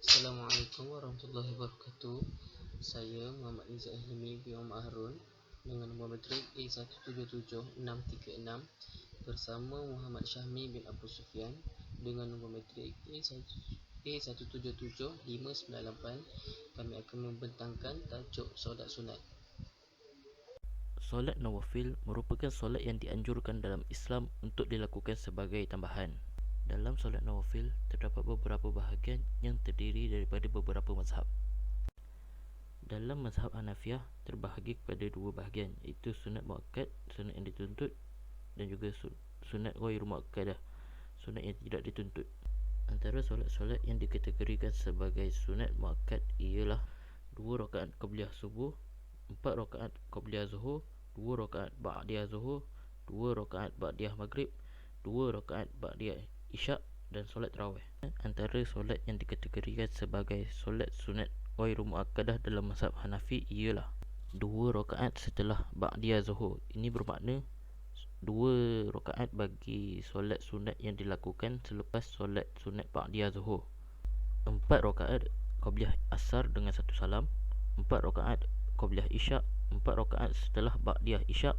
Assalamualaikum warahmatullahi wabarakatuh. Saya Muhammad Izzat Hilmi bin Omar Harun dengan nombor matrik A177636 bersama Muhammad Syahmi bin Abu Sufyan dengan nombor matrik A177598. Kami akan membentangkan tajuk solat sunat. Solat nawafil merupakan solat yang dianjurkan dalam Islam untuk dilakukan sebagai tambahan. Dalam solat nawafil terdapat beberapa bahagian yang terdiri daripada beberapa mazhab. Dalam mazhab Hanafiyah terbahagi kepada dua bahagian, iaitu sunat muakkad, sunat yang dituntut, dan juga sunat ghairu muakkadah, sunat yang tidak dituntut. Antara solat-solat yang dikategorikan sebagai sunat muakkad ialah 2 rakaat qabliyah subuh, 4 rakaat qabliyah zuhur, 2 rakaat ba'diyah zuhur, 2 rakaat ba'diyah maghrib, 2 rakaat ba'diyah isyak, dan solat tarawih. Antara solat yang dikategorikan sebagai solat sunat ghairu muakkadah dalam mazhab Hanafi ialah 2 rakaat setelah ba'diyah zuhur. Ini bermakna 2 rakaat bagi solat sunat yang dilakukan selepas solat sunat ba'diyah zuhur, 4 rakaat qabliyah asar dengan 1 salam, 4 rakaat qabliyah isyak, 4 rakaat setelah ba'diyah isyak.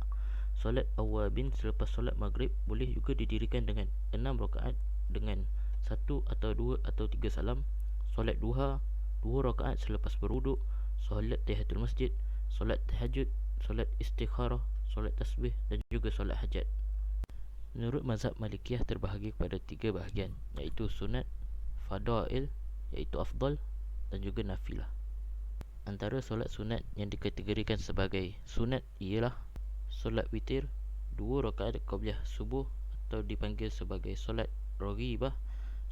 Solat awabin selepas solat maghrib boleh juga didirikan dengan 6 rakaat dengan 1 atau 2 atau 3 salam. Solat duha 2 rakaat selepas berwuduk, solat tahiyatul masjid, solat tahajud, solat istikharah, solat tasbih, dan juga solat hajat. Menurut mazhab Malikiyah terbahagi kepada 3 bahagian, iaitu sunat, fadail iaitu afdal, dan juga nafilah. Antara solat sunat yang dikategorikan sebagai sunat ialah solat witir 2 rakaat qabliyah subuh atau dipanggil sebagai solat raghibah,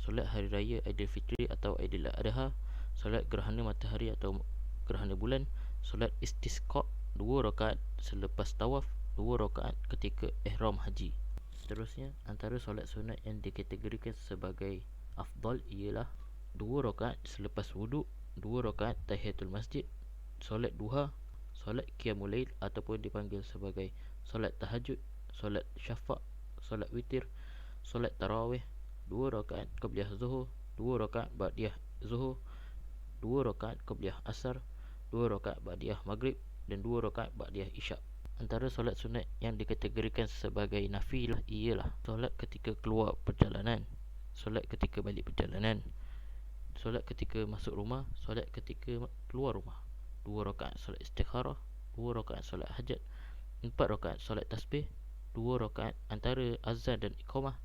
solat hari raya Aidilfitri atau Aidil Adha, solat gerhana matahari atau gerhana bulan, solat istisqa 2 rakaat selepas tawaf, 2 rakaat ketika ihram haji. Seterusnya, antara solat sunat yang dikategorikan sebagai afdal ialah 2 rakaat selepas wuduk, 2 rakaat tahiyatul masjid, solat duha, solat qiyamul lail ataupun dipanggil sebagai solat tahajud, solat syafa', solat witir, solat tarawih, 2 rakaat qabliyah zuhur, 2 rakaat ba'diyah zuhur, 2 rakaat qabliyah asar, 2 rakaat ba'diyah maghrib, dan 2 rakaat ba'diyah isyak. Antara solat sunat yang dikategorikan sebagai nafilah ialah solat ketika keluar perjalanan, solat ketika balik perjalanan, solat ketika masuk rumah, solat ketika keluar rumah, 2 rakaat solat istikharah, 2 rakaat solat hajat, 4 rakaat solat tasbih, 2 rakaat antara azan dan iqamah,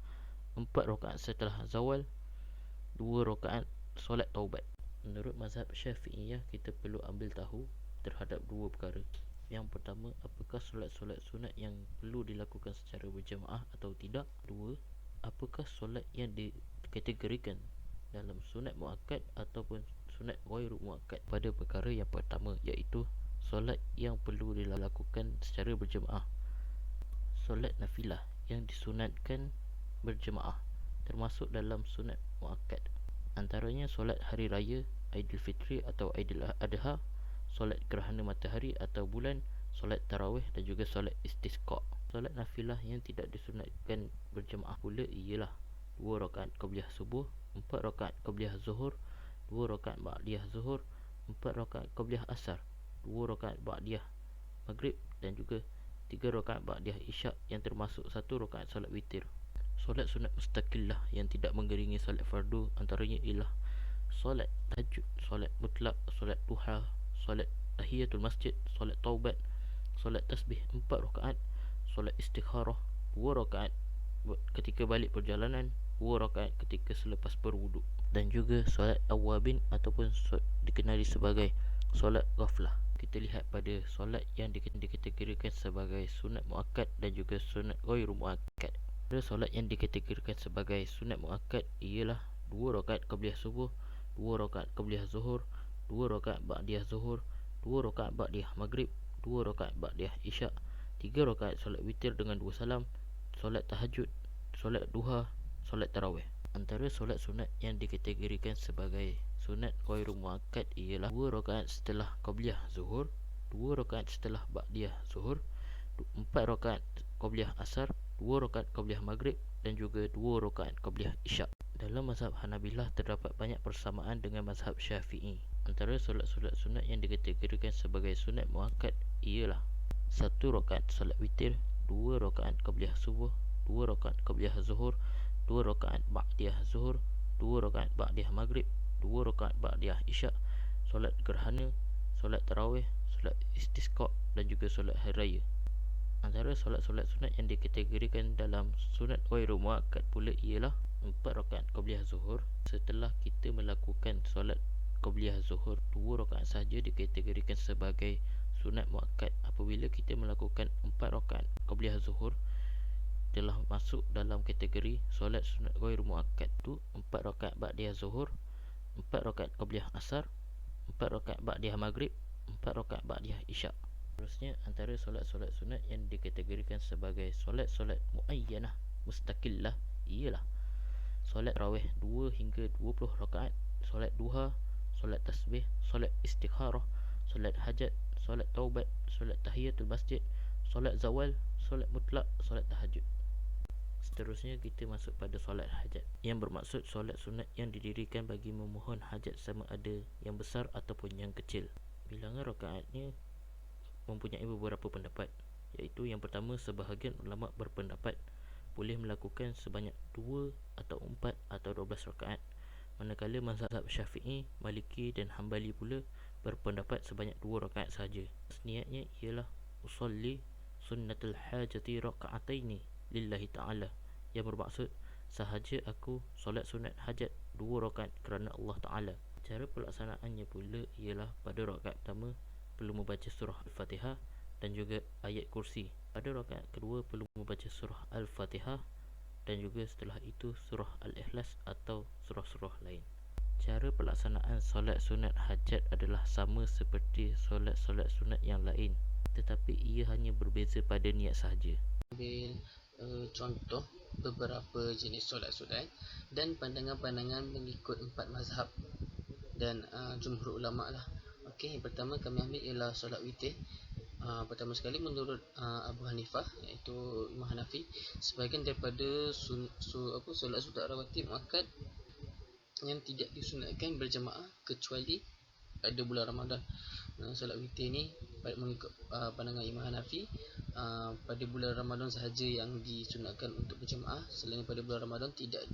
4 rakaat setelah zawal, 2 rakaat solat taubat. Menurut mazhab Syafi'iyah, kita perlu ambil tahu terhadap dua perkara. Yang pertama, apakah solat-solat sunat yang perlu dilakukan secara berjemaah atau tidak? Dua, apakah solat yang dikategorikan dalam sunat muakkad ataupun sunat ghairu muakkad? Pada perkara yang pertama, iaitu solat yang perlu dilakukan secara berjemaah, solat nafilah yang disunatkan berjemaah termasuk dalam sunat muakkad. Antaranya solat hari raya Aidilfitri atau Aidil Adha, solat gerhana matahari atau bulan, solat tarawih, dan juga solat istisqa. Solat nafilah yang tidak disunatkan berjemaah pula ialah 2 rakaat qabliyah subuh, 4 rakaat qabliyah zuhur, 2 rakaat ba'diyah zuhur, 4 rakaat qabliyah asar, 2 rakaat ba'diyah maghrib, dan juga 3 rakaat ba'diyah isyak yang termasuk 1 rakaat solat witir. Solat sunat mustaqillah yang tidak mengiringi solat fardu antaranya ialah solat tahajud, solat mutlak, solat duha, solat tahiyatul masjid, solat taubat, solat tasbih 4 rakaat, solat istikharah 2 rakaat ketika balik perjalanan, 2 rakaat ketika selepas berwuduk, dan juga solat awabin ataupun dikenali sebagai solat ghaflah. Kita lihat pada solat yang dikategorikan sebagai sunat muakkad dan juga sunat ghairu muakkad. Pada solat yang dikategorikan sebagai sunat muakkad ialah 2 rakaat qabliyah subuh, 2 rakaat qabliyah zuhur, 2 rakaat ba'diyah zuhur, 2 rakaat ba'diyah maghrib, 2 rakaat ba'diyah isyak, 3 rakaat solat witir dengan 2 salam, solat tahajud, solat duha, solat tarawih. Antara solat sunat yang dikategorikan sebagai sunat ghairu muakkad ialah 2 rakaat setelah qabliyah zuhur, 2 rakaat setelah ba'diyah zuhur, 4 rakaat qabliyah asar, 2 rakaat qabliyah maghrib, dan juga 2 rakaat qabliyah isyak. Dalam mazhab Hanabilah terdapat banyak persamaan dengan mazhab Syafi'i. Antara solat-solat sunat yang dikategorikan sebagai sunat muakkad ialah 1 rakaat solat witir, 2 rakaat qabliyah subuh, 2 rakaat qabliyah zuhur, 2 rakaat ba'diyah zuhur, 2 rakaat ba'diyah maghrib, 2 rakaat ba'diyah isyak, solat gerhana, solat tarawih, solat istisqa dan juga solat hari raya. Antara solat-solat sunat yang dikategorikan dalam sunat ghairu muakkad pula ialah 4 rakaat qabliyah zuhur. Setelah kita melakukan solat qabliyah zuhur, 2 rakaat sahaja dikategorikan sebagai sunat muakkad. Apabila kita melakukan 4 rakaat qabliyah zuhur, telah masuk dalam kategori solat sunat ghairu muakkad. Tu 4 rakaat ba'diyah zuhur, 4 rakaat qabliyah asar, 4 rakaat ba'diyah maghrib, 4 rakaat ba'diyah isyak. Seterusnya, antara solat-solat sunat yang dikategorikan sebagai solat-solat muayyanah mustaqillah ialah solat tarawih 2 hingga 20 rakaat, solat duha, solat tasbih, solat istikharah, solat hajat, solat taubat, solat tahiyatul masjid, solat zawal, solat mutlak, solat tahajud. Seterusnya kita masuk pada solat hajat, yang bermaksud solat sunat yang didirikan bagi memohon hajat sama ada yang besar ataupun yang kecil. Bilangan rakaatnya mempunyai beberapa pendapat, iaitu yang pertama, sebahagian ulama berpendapat boleh melakukan sebanyak 2 atau 4 atau 12 rakaat, manakala mazhab Syafi'i, Maliki dan Hambali pula berpendapat sebanyak 2 rakaat sahaja. Niatnya ialah usolli sunnatul hajati raka'ataini lillahi ta'ala, yang bermaksud sahaja aku solat sunat hajat 2 rakaat kerana Allah Ta'ala. Cara pelaksanaannya pula ialah pada rakaat pertama perlu membaca surah Al-Fatihah dan juga ayat kursi. Pada rakaat kedua perlu membaca surah Al-Fatihah dan juga setelah itu surah Al-Ikhlas atau surah-surah lain. Cara pelaksanaan solat sunat hajat adalah sama seperti solat-solat sunat yang lain, tetapi ia hanya berbeza pada niat sahaja. Ambil contoh beberapa jenis solat sunat dan pandangan-pandangan mengikut 4 mazhab dan jumhur ulama lah. Okey, yang pertama kami ambil ialah solat witir. Pertama sekali menurut Abu Hanifah, iaitu Imam Hanafi, sebahagian daripada solat sunat rawatib muakkad yang tidak disunatkan berjamaah kecuali pada bulan Ramadan. Solat witir ni mengikut pandangan Imam Hanafi, pada bulan Ramadan sahaja yang disunatkan untuk berjamaah. Selain pada bulan Ramadan tidak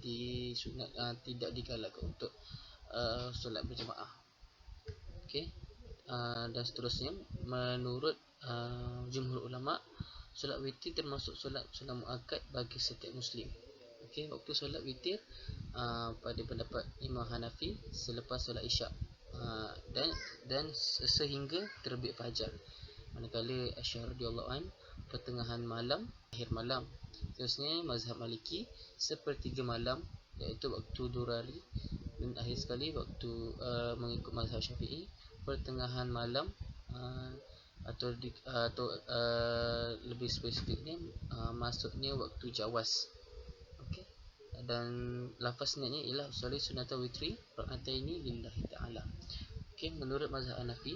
digalakkan untuk solat berjamaah. Okey. Dan seterusnya, menurut jumhur ulama, solat witir termasuk solat sunat muakkad bagi setiap muslim. Okey, waktu solat witir pada pendapat Imam Hanafi selepas solat isyak dan sehingga terbit fajar, manakala Aisyah radhiyallahu an pertengahan malam, akhir malam. Seterusnya mazhab Maliki sepertiga malam, iaitu waktu durari, dan akhir sekali waktu mengikut mazhab Syafi'i pertengahan malam, atau lebih spesifiknya masuknya waktu jawas. Okey. Dan lafaz niatnya ialah usolli sunnatul witri rak'ataini lillahi ta'ala. Okey, menurut mazhab Hanafi,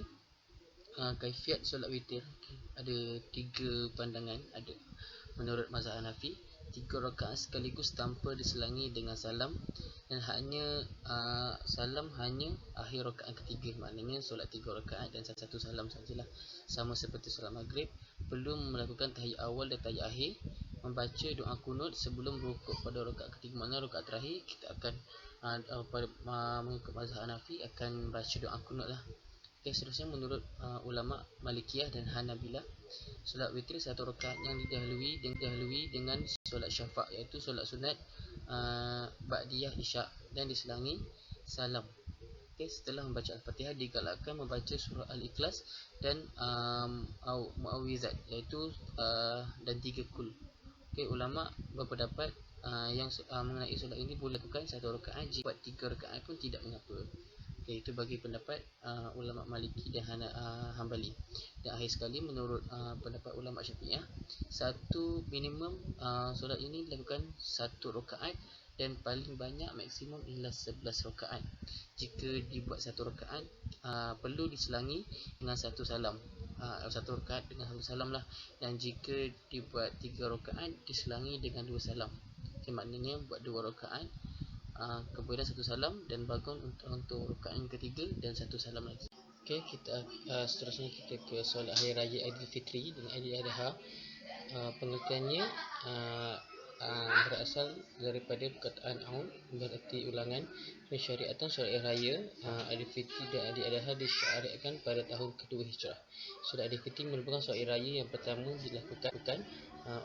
kaifiat solat witir ada 3 pandangan. Ada menurut mazhab Hanafi 3 rakaat sekaligus tanpa diselangi dengan salam, dan salam hanya akhir rakaat ketiga. Maknanya solat 3 rakaat dan 1 salam sajalah, sama seperti solat maghrib. Perlu melakukan tahiyat awal dan tahiyat akhir, membaca doa kunut sebelum rukuk pada rakaat ketiga. Maknanya rakaat terakhir kita akan mengikut mazhab Hanafi akan baca doa kunut lah. Okay, seterusnya menurut ulama Malikiyah dan Hanabilah, solat witir 1 rakaat yang didahului dengan solat syafa', iaitu solat sunat ba'diyah isyak, dan diselangi salam. Okay, setelah membaca Al-Fatihah digalakkan membaca surah Al-Ikhlas dan Mu'awwizat, iaitu dan 3 kul. Okay, ulama berpendapat yang mengenai solat ini boleh lakukan 1 rakaat, jika buat 3 rakaat pun tidak mengapa. Okay, itu bagi pendapat ulama Maliki dan Hambali. Dan akhir sekali, menurut pendapat ulama Syafi'iyah, minimum solat ini dilakukan 1 rakaat dan paling banyak maksimum ialah 11 rakaat. Jika dibuat 1 rakaat, perlu diselangi dengan 1 salam. 1 rakaat dengan 1 salam lah. Dan jika dibuat 3 rakaat, diselangi dengan 2 salam. Okay, maknanya buat 2 rakaat kemudian satu salam dan bangun untuk rakaat yang ketiga dan satu salam lagi. Okey, kita seterusnya kita ke solat hari raya Aidilfitri dan Aidiladha. Pengertiannya berasal daripada perkataan aud, berarti ulangan. Pensyariatan solat raya Aidilfitri dan Aidiladha disyariatkan pada tahun kedua Hijrah. Solat Aidilfitri merupakan solat raya yang pertama dilakukan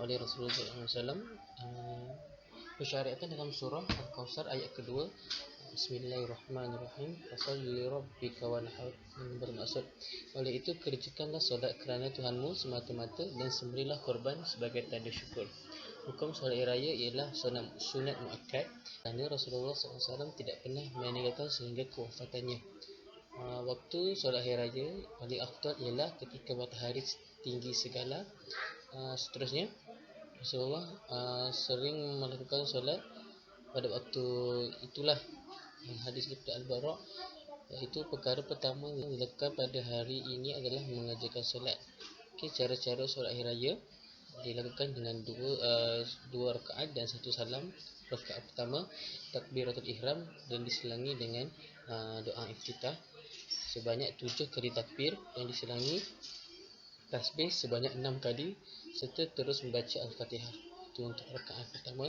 oleh Rasulullah SAW. Pensyariatan dalam surah Al-Kawthar ayat kedua. Bismillahirrahmanirrahim. Fasholli lirabbika wanhar. Bermaksud, oleh itu kerjakanlah solat kerana Tuhanmu semata-mata dan sembelihlah korban sebagai tanda syukur. Hukum solat raya ialah sunat muakkad kerana Rasulullah SAW tidak pernah meninggalkan sehingga kewafatannya. Waktu solat hari raya paling afdal ialah ketika matahari tinggi segala. Seterusnya Rasulullah sering melakukan solat pada waktu itulah. Hadis daripada Al-Bara, iaitu perkara pertama yang dilakukan pada hari ini adalah mengerjakan solat. Okey, cara-cara solat hari raya dilakukan dengan dua rakaat dan satu salam. Rakaat pertama takbiratul ihram dan diselangi dengan doa iftitah sebanyak 7 kali takbir yang diselangi tasbih sebanyak 6 kali serta terus membaca Al-Fatihah. Itu untuk rakaat pertama.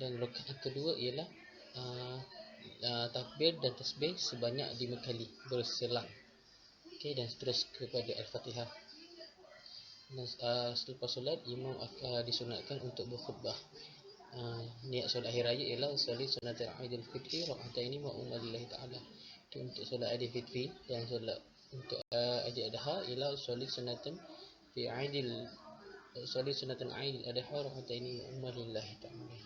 Dan rakaat kedua ialah takbir dan tasbih sebanyak 5 kali berselang. Okey, dan terus kepada Al-Fatihah. Dan selepas solat imam disunatkan untuk berkhutbah. Niat solat hari raya ialah solat sunat Aidilfitri raka'ataini ma'um lillahi ta'ala. Itu untuk solat Aidilfitri. Dan solat untuk Aidiladha ialah solat sunatan Aidiladha raka'ataini ma'um lillahi ta'ala.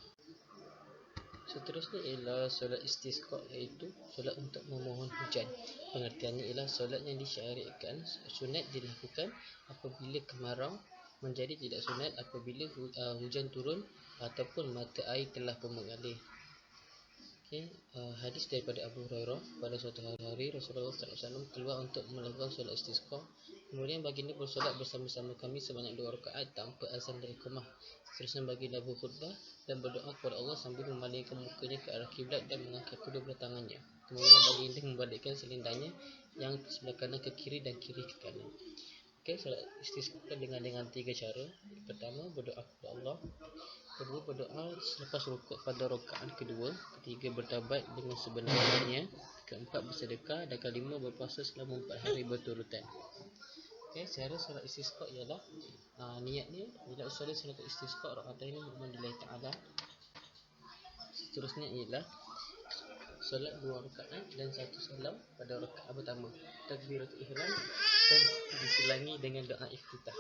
Seterusnya ialah solat istisqa, iaitu solat untuk memohon hujan. Pengertiannya ialah solat yang disyariatkan sunat dilakukan apabila kemarau, menjadi tidak sunat apabila hujan turun ataupun mata air telah pun mengalir. Okay. Hadis daripada Abu Hurairah, pada suatu hari Rasulullah SAW keluar untuk melakukan solat istisqa. Kemudian baginda bersolat bersama-sama kami sebanyak 2 rakaat tanpa azan dari Iqamah. Seterusnya baginda berkhutbah dan berdoa kepada Allah sambil memalingkan mukanya ke arah kiblat dan mengangkat kedua belah tangannya. Kemudian baginda membalikkan selendangnya yang sebelah kanan ke kiri dan kiri ke kanan. Okey, solat istisqa dengan 3 cara. Pertama, berdoa kepada Allah. Kedua, berdoa selepas rukuk pada rakaat kedua. Ketiga, bertaubat dengan sebenarnya. Keempat, bersedekah. Dan kelima, berpuasa selama 4 hari berturutan. Okey, cara solat istisqa ialah niatnya ialah solat istisqa raka'ataini ma'um lillahi ta'ala. Seterusnya ialah solat 2 rakaat dan 1 salam pada rakaat pertama. Takbiratul ihram dan diselangi dengan doa iftitah.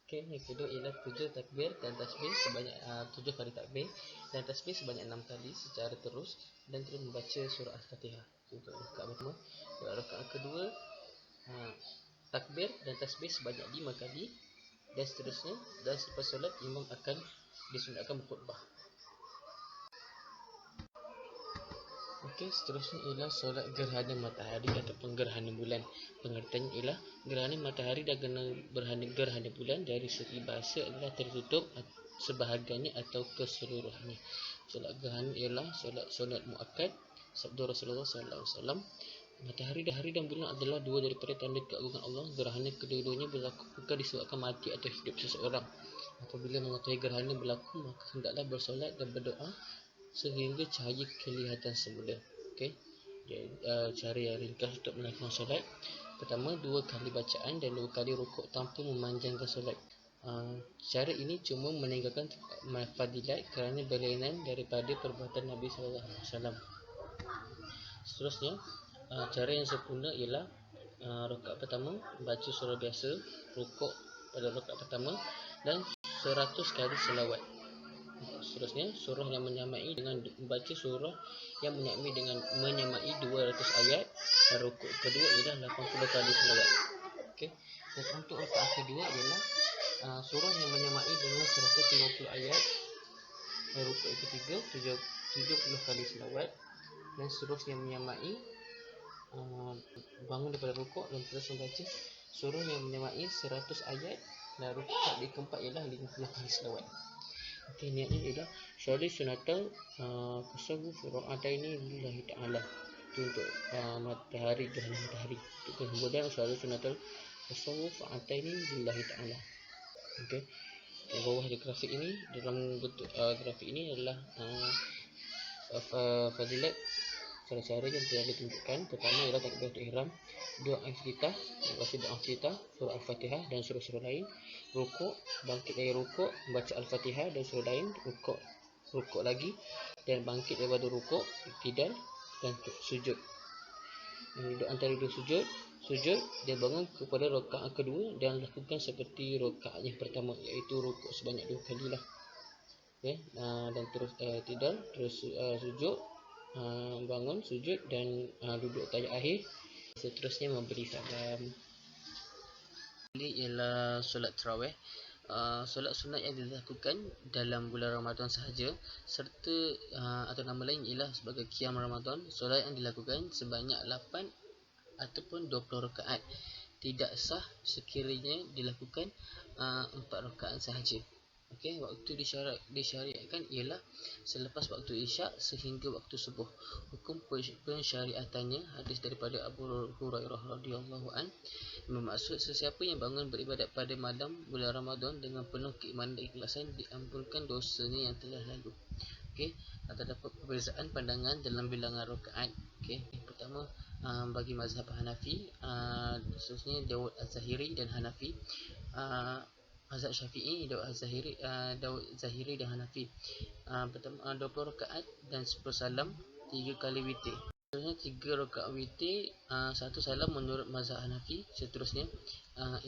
Okey, yang kedua ialah 7 takbir dan tasbih sebanyak 7 kali takbir dan tasbih sebanyak 6 kali secara terus dan terus membaca surah Al-Fatihah. Untuk rakaat pertama. Rakaat kedua takbir dan tasbih sebanyak 5 kali dan seterusnya. Dan selepas solat imam akan disunatkan berkhutbah. Okey, seterusnya ialah solat gerhana matahari ataupun gerhana bulan. Pengertiannya ialah gerhana matahari dan gerhana bulan dari segi bahasa adalah tertutup sebahagiannya atau keseluruhannya. Solat gerhana ialah solat sunat muakkad. Sabda Rasulullah SAW, matahari dan bulan adalah dua daripada tanda keagungan Allah. Gerhana kedua-duanya berlaku bukan disebabkan mati atau hidup seseorang. Apabila mengetahui gerhana berlaku, maka hendaklah bersolat dan berdoa sehingga cahaya kelihatan semula. Okey. Cara yang ringkas untuk melakukan solat. Pertama, 2 kali bacaan dan 2 kali rukuk tanpa memanjangkan solat. Cara ini cuma meninggalkan fadilat kerana berlainan daripada perbuatan Nabi SAW. Seterusnya, cara yang sempurna ialah rakaat pertama baca surah biasa, rukuk pada rakaat pertama dan 100 kali selawat. Seterusnya, surah yang menyamai dengan membaca surah yang menyamai 200 ayat dan rukuk kedua ialah 80 kali selawat. Okey. Dan untuk rakaat kedua ialah surah yang menyamai dengan 150 ayat dan rukuk ketiga 70 kali selawat dan seterusnya menyamai bangun daripada rukuk dan terus membaca surah yang menyamai 100 ayat dan rukuk keempat ialah 50 kali selawat. Okey, niatnya ialah syahadu sunatal tasawuf rakaataini lillahi ta'ala. Itu untuk matahari, gerhana matahari. Kemudian syahadu sunatal tasawuf rakaataini lillahi ta'ala. Okey. Di bawah di grafik ini, dalam bentuk grafik ini adalah fadilat cara-cara yang telah ditunjukkan. Pertama ialah takbiratul ihram, doa iftitah, baca doa iftitah, surah al-Fatihah dan surah-surah lain, rukuk, bangkit dari rukuk, baca al-Fatihah dan surah lain, rukuk lagi dan bangkit daripada rukuk, iktidal dan sujud. Duduk antara dua sujud dia bangun kepada rakaat kedua dan lakukan seperti rakaat yang pertama, iaitu rukuk sebanyak 2 kali lah. Okay. Dan terus iktidal, terus sujud, bangun sujud dan duduk tahiyat akhir, seterusnya memberi salam. Ini ialah solat tarawih. Solat sunat yang dilakukan dalam bulan Ramadan sahaja, serta atau nama lain ialah sebagai qiyam Ramadan. Solat yang dilakukan sebanyak 8 ataupun 20 rakaat tidak sah sekiranya dilakukan 4 rakaat sahaja. Okey, waktu disyariatkan ialah selepas waktu isyak sehingga waktu subuh. Hukum pensyariatannya hadis daripada Abu Hurairah radhiyallahu an, bermaksud sesiapa yang bangun beribadat pada malam bulan Ramadan dengan penuh keimanan dan ikhlasan, diampunkan dosanya yang telah lalu. Okey, terdapat perbezaan pandangan dalam bilangan rakaat. Okey, pertama bagi mazhab Hanafi, khususnya Daud Az-Zahiri dan Hanafi. Mazhab Syafi'i, Daud Zahiri dan Hanafi. Pertama 20 rakaat dan 10 salam, 3 kali witir. Seterusnya 3 rakaat witir, 1 salam menurut mazhab Hanafi. Seterusnya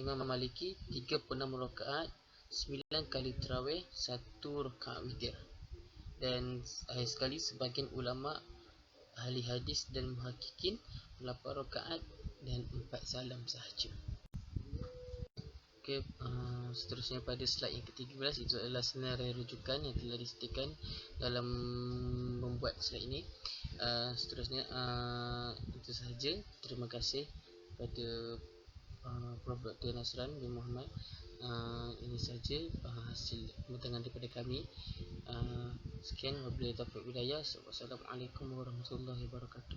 Imam Maliki 36 rakaat, 9 kali tarawih, 1 rakaat witir. Dan akhir sekali sebagian ulama ahli hadis dan muhakkikin 8 rakaat dan 4 salam sahaja. Okey, seterusnya pada slide yang ke-13, itu adalah senarai rujukan yang telah disediakan dalam membuat slide ini. Seterusnya itu sahaja. Terima kasih kepada Prof. Dr. Nasran bin Muhammad. Ini sahaja hasil pembentangan daripada kami. Sekian, wabillahi taufiq wal hidayah. Wassalamualaikum warahmatullahi wabarakatuh.